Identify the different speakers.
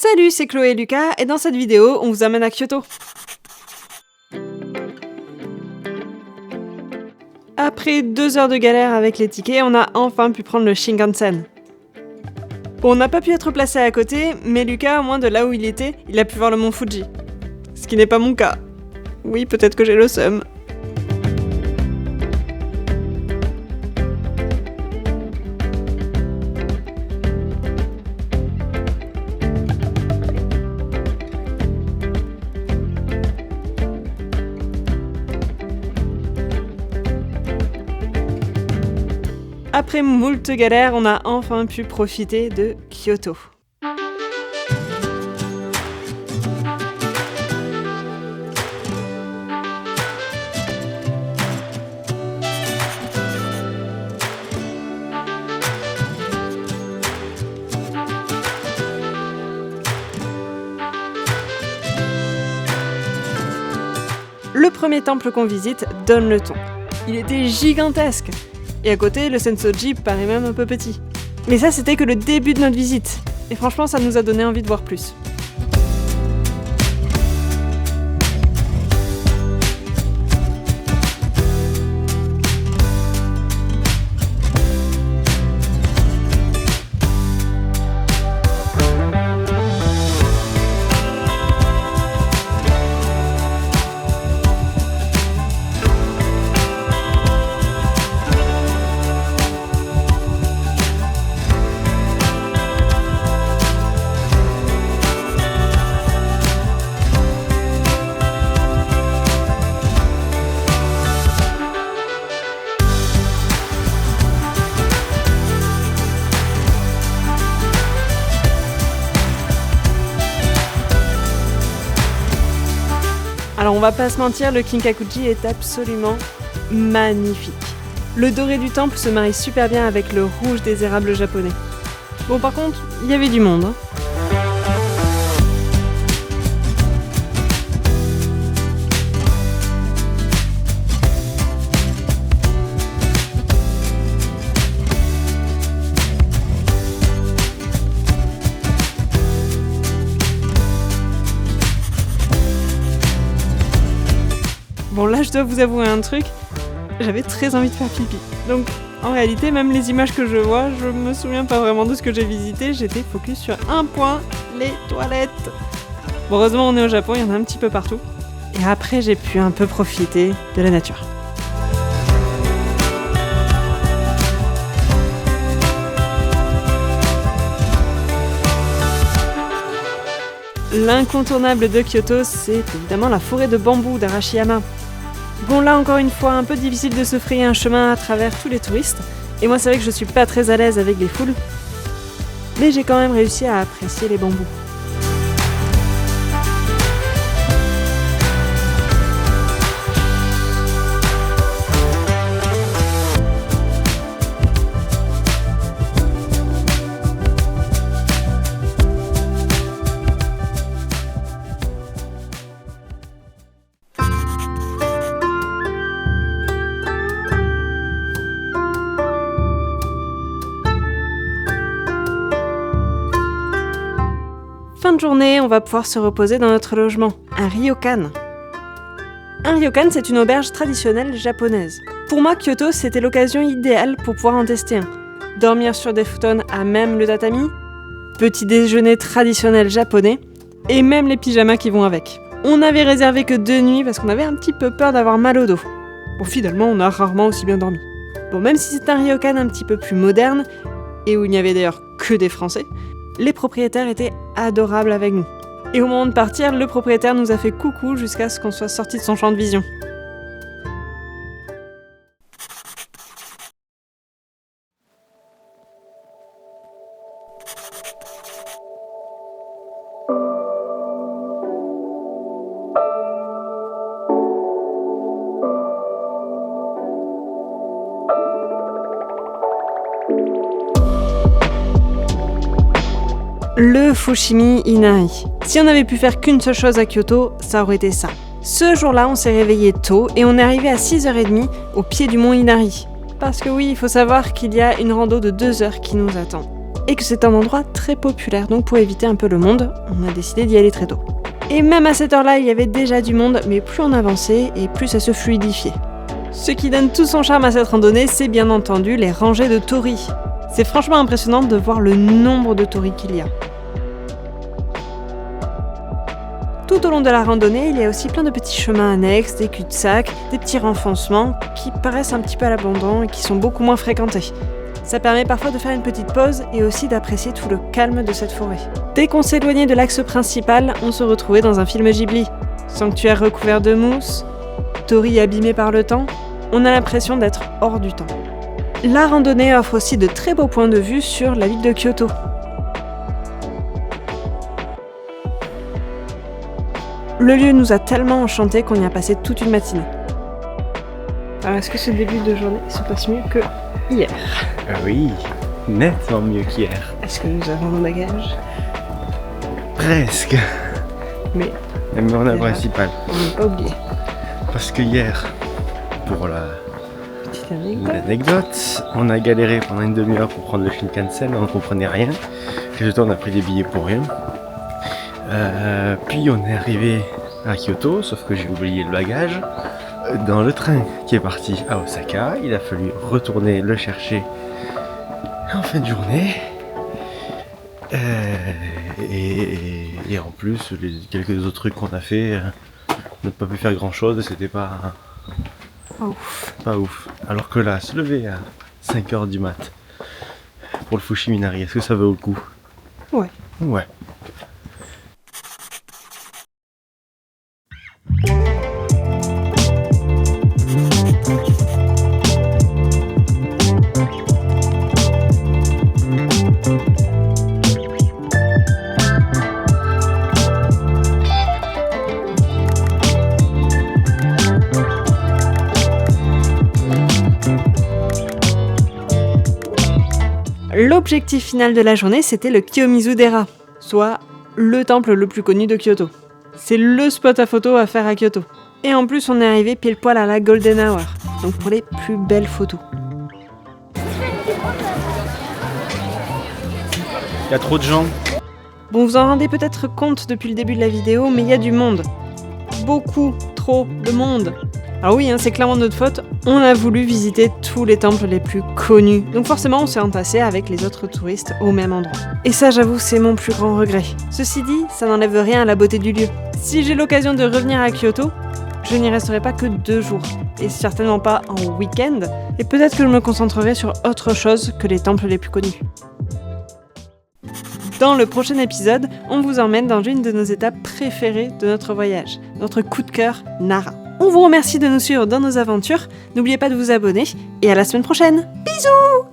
Speaker 1: Salut, c'est Chloé et Lucas, et dans cette vidéo, on vous amène à Kyoto. Après 2 heures de galère avec les tickets, on a enfin pu prendre le Shinkansen. Bon, on n'a pas pu être placé à côté, mais Lucas, au moins de là où il était, il a pu voir le mont Fuji. Ce qui n'est pas mon cas. Oui, peut-être que j'ai le seum. Après moult galères, on a enfin pu profiter de Kyoto. Le premier temple qu'on visite donne le ton. Il était gigantesque. Et à côté, le Sensoji paraît même un peu petit. Mais ça, c'était que le début de notre visite. Et franchement, ça nous a donné envie de voir plus. Alors on va pas se mentir, le Kinkakuji est absolument magnifique. Le doré du temple se marie super bien avec le rouge des érables japonais. Bon par contre, il y avait du monde. Bon là je dois vous avouer un truc, j'avais très envie de faire pipi. Donc en réalité même les images que je vois, je me souviens pas vraiment de ce que j'ai visité, j'étais focus sur un point, les toilettes. Bon heureusement on est au Japon, il y en a un petit peu partout. Et après j'ai pu un peu profiter de la nature. L'incontournable de Kyoto, c'est évidemment la forêt de bambou d'Arashiyama. Bon là encore une fois, un peu difficile de se frayer un chemin à travers tous les touristes, et moi c'est vrai que je suis pas très à l'aise avec les foules, mais j'ai quand même réussi à apprécier les bambous. Fin de journée, on va pouvoir se reposer dans notre logement, un ryokan. Un ryokan, c'est une auberge traditionnelle japonaise. Pour moi, Kyoto, c'était l'occasion idéale pour pouvoir en tester un. Dormir sur des futons à même le tatami, petit déjeuner traditionnel japonais, et même les pyjamas qui vont avec. On n'avait réservé que 2 nuits parce qu'on avait un petit peu peur d'avoir mal au dos. Bon, finalement, on a rarement aussi bien dormi. Bon, même si c'est un ryokan un petit peu plus moderne, et où il n'y avait d'ailleurs que des Français, les propriétaires étaient adorables avec nous. Et au moment de partir, le propriétaire nous a fait coucou jusqu'à ce qu'on soit sorti de son champ de vision. Le Fushimi Inari. Si on avait pu faire qu'une seule chose à Kyoto, ça aurait été ça. Ce jour-là, on s'est réveillé tôt et on est arrivé à 6h30 au pied du mont Inari. Parce que oui, il faut savoir qu'il y a une rando de 2 heures qui nous attend. et que c'est un endroit très populaire, donc pour éviter un peu le monde, on a décidé d'y aller très tôt. Et même à cette heure-là, il y avait déjà du monde, mais plus on avançait et plus ça se fluidifiait. Ce qui donne tout son charme à cette randonnée, c'est bien entendu les rangées de torii. C'est franchement impressionnant de voir le nombre de torii qu'il y a. Tout au long de la randonnée, il y a aussi plein de petits chemins annexes, des cul-de-sac, des petits renfoncements qui paraissent un petit peu à l'abandon et qui sont beaucoup moins fréquentés. Ça permet parfois de faire une petite pause et aussi d'apprécier tout le calme de cette forêt. Dès qu'on s'éloignait de l'axe principal, on se retrouvait dans un film Ghibli. Sanctuaire recouvert de mousse, torii abîmés par le temps, on a l'impression d'être hors du temps. La randonnée offre aussi de très beaux points de vue sur la ville de Kyoto. Le lieu nous a tellement enchantés qu'on y a passé toute une matinée. Alors est-ce que ce début de journée se passe mieux que hier?
Speaker 2: Oui, nettement mieux qu'hier.
Speaker 1: Est-ce que nous avons nos bagages?
Speaker 2: Presque.
Speaker 1: Mais
Speaker 2: on a le principal.
Speaker 1: on n'a pas oublié.
Speaker 2: Parce que hier, pour
Speaker 1: Petite anecdote.
Speaker 2: l'anecdote, on a galéré pendant une demi-heure pour prendre le Shinkansen, on ne comprenait rien. Résultat, on a pris des billets pour rien. Puis on est arrivé à Kyoto, sauf que j'ai oublié le bagage dans le train qui est parti à Osaka. Il a fallu retourner le chercher en fin de journée. Et en plus, les quelques autres trucs qu'on a fait, on n'a pas pu faire grand chose et c'était pas ouf. Alors que là, se lever à 5h du mat pour le Fushiminari, est-ce que ça vaut le coup?
Speaker 1: Ouais. L'objectif final de la journée, c'était le Kiyomizu-dera, soit le temple le plus connu de Kyoto. C'est le spot à photo à faire à Kyoto. Et en plus, on est arrivé pile poil à la Golden Hour, donc pour les plus belles photos.
Speaker 2: Il y a trop de gens.
Speaker 1: Bon, vous en rendez peut-être compte depuis le début de la vidéo, mais il y a du monde. Beaucoup, trop de monde. Alors oui, c'est clairement notre faute, on a voulu visiter tous les temples les plus connus. Donc forcément, on s'est entassé avec les autres touristes au même endroit. Et ça, j'avoue, c'est mon plus grand regret. Ceci dit, ça n'enlève rien à la beauté du lieu. Si j'ai l'occasion de revenir à Kyoto, je n'y resterai pas que 2 jours. Et certainement pas en week-end. Et peut-être que je me concentrerai sur autre chose que les temples les plus connus. Dans le prochain épisode, on vous emmène dans une de nos étapes préférées de notre voyage, notre coup de cœur Nara. On vous remercie de nous suivre dans nos aventures, n'oubliez pas de vous abonner et à la semaine prochaine. Bisous!